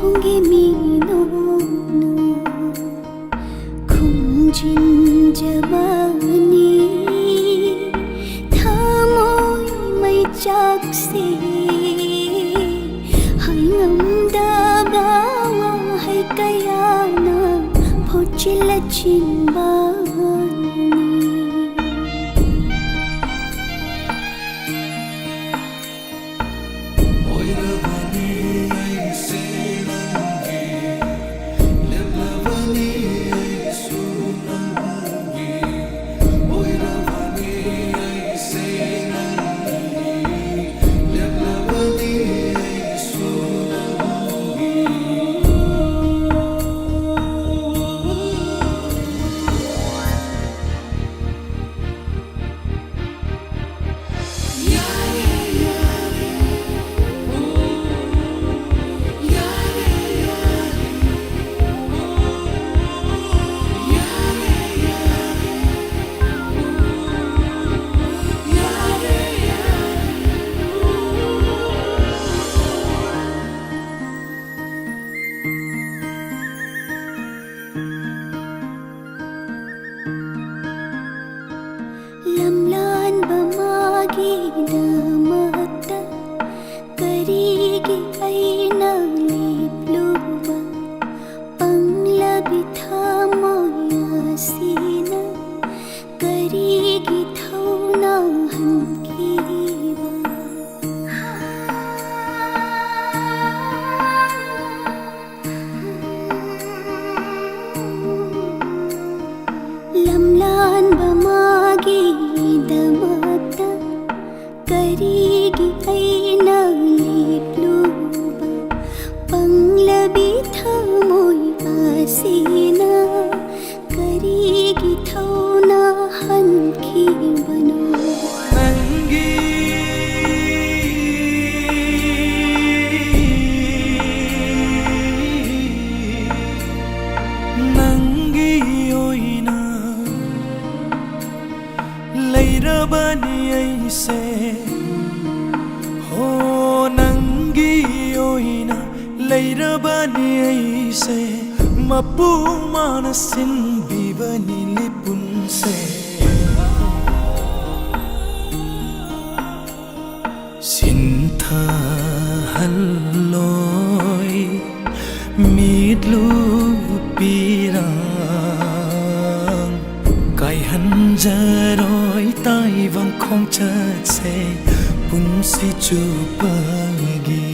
통기 미노노 쿵진 자만이 타모이 마이 짝세 한gam다바와 할까야나 포질라 진바니 lamlan bamagi damata karigi aina lipluba panglabi thamoyasina karigi thauna hankiba lamlan bamagi damata karigi aina lipluba panglabi thamoy asina karigi thauna hankibano nangi oina leirabani aise ho nangi oina leirabani aise mapu manasin bibani lipunse sintha halloi midlu pirang kai hanjaroi tai vang khong chat se punsi chu pagi